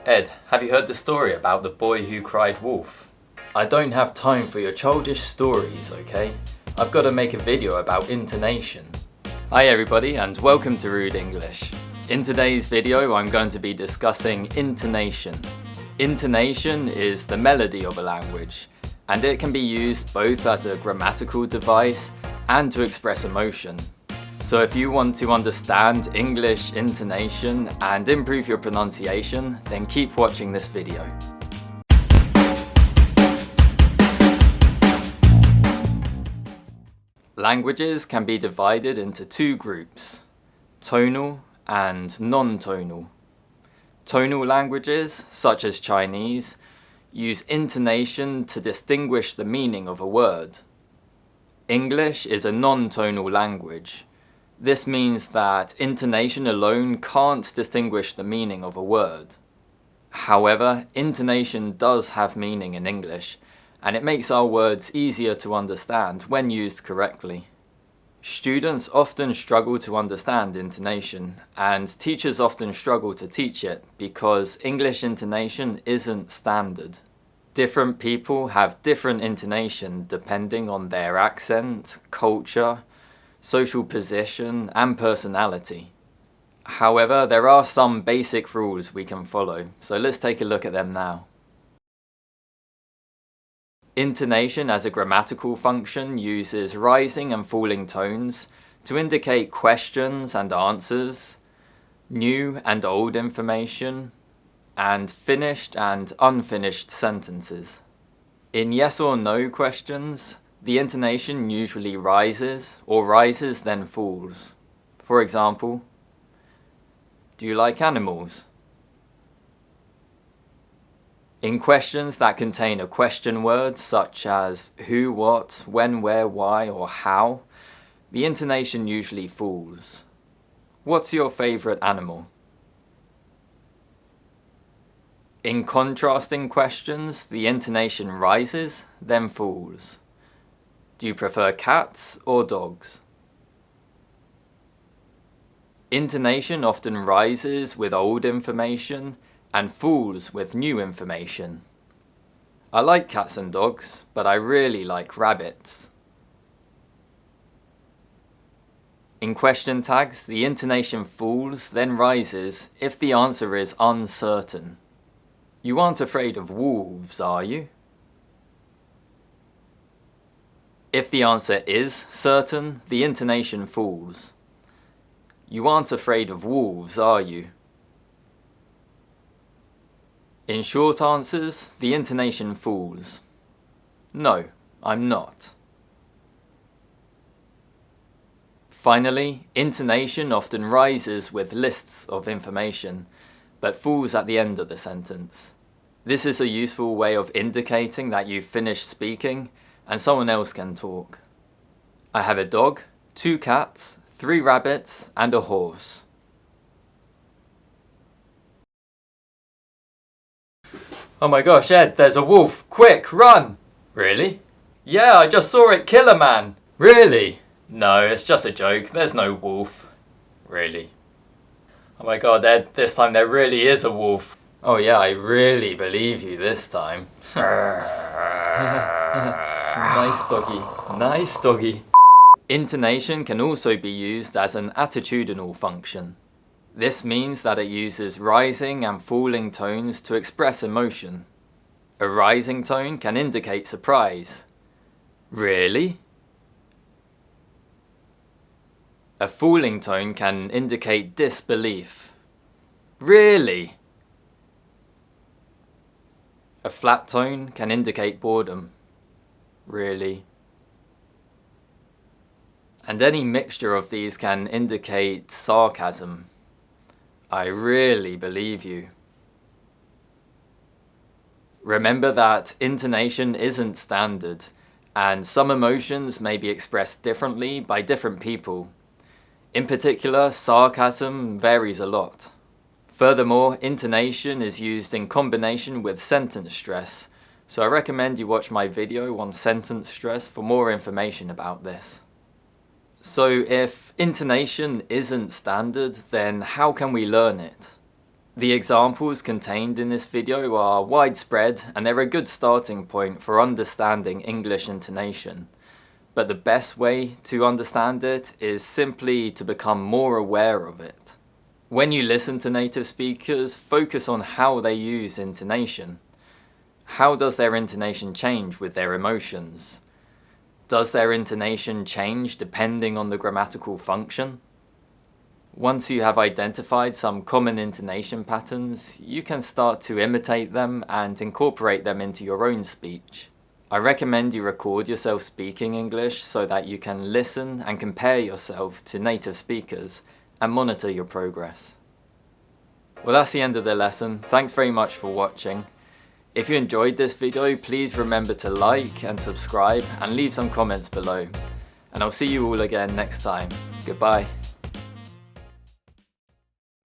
Ed, have you heard the story about the boy who cried wolf? I don't have time for your childish stories, okay? I've got to make a video about intonation. Hi everybody and welcome to Rude English. In today's video I'm going to be discussing intonation. Intonation is the melody of a language, and it can be used both as a grammatical device and to express emotion. So if you want to understand English intonation and improve your pronunciation, then keep watching this video. Languages can be divided into two groups, tonal and non-tonal. Tonal languages, such as Chinese, use intonation to distinguish the meaning of a word. English is a non-tonal language. This means that intonation alone can't distinguish the meaning of a word. However, intonation does have meaning in English, and it makes our words easier to understand when used correctly. Students often struggle to understand intonation, and teachers often struggle to teach it because English intonation isn't standard. Different people have different intonation depending on their accent, culture, social position, and personality. However, there are some basic rules we can follow, so let's take a look at them now. Intonation as a grammatical function uses rising and falling tones to indicate questions and answers, new and old information, and finished and unfinished sentences. In yes or no questions, the intonation usually rises, or rises then falls. For example, do you like animals? In questions that contain a question word such as who, what, when, where, why, or how, the intonation usually falls. What's your favorite animal? In contrasting questions, the intonation rises, then falls. Do you prefer cats or dogs? Intonation often rises with old information and falls with new information. I like cats and dogs, but I really like rabbits. In question tags, the intonation falls, then rises if the answer is uncertain. You aren't afraid of wolves, are you? If the answer is certain, the intonation falls. You aren't afraid of wolves, are you? In short answers, the intonation falls. No, I'm not. Finally, intonation often rises with lists of information, but falls at the end of the sentence. This is a useful way of indicating that you've finished speaking and someone else can talk. I have a dog, 2 cats, 3 rabbits, and a horse. Oh my gosh, Ed, there's a wolf! Quick, run! Really? Yeah, I just saw it kill a man! Really? No, it's just a joke, there's no wolf. Really? Oh my god, Ed, this time there really is a wolf. Oh yeah, I really believe you this time. Nice doggy, nice doggy. Intonation can also be used as an attitudinal function. This means that it uses rising and falling tones to express emotion. A rising tone can indicate surprise. Really? A falling tone can indicate disbelief. Really? A flat tone can indicate boredom. Really? And any mixture of these can indicate sarcasm. I really believe you. Remember that intonation isn't standard, and some emotions may be expressed differently by different people. In particular, sarcasm varies a lot. Furthermore, intonation is used in combination with sentence stress, so I recommend you watch my video on sentence stress for more information about this. So if intonation isn't standard, then how can we learn it? The examples contained in this video are widespread and they're a good starting point for understanding English intonation. But the best way to understand it is simply to become more aware of it. When you listen to native speakers, focus on how they use intonation. How does their intonation change with their emotions? Does their intonation change depending on the grammatical function? Once you have identified some common intonation patterns, you can start to imitate them and incorporate them into your own speech. I recommend you record yourself speaking English so that you can listen and compare yourself to native speakers and monitor your progress. Well, that's the end of the lesson. Thanks very much for watching. If you enjoyed this video, please remember to like and subscribe and leave some comments below. And I'll see you all again next time. Goodbye.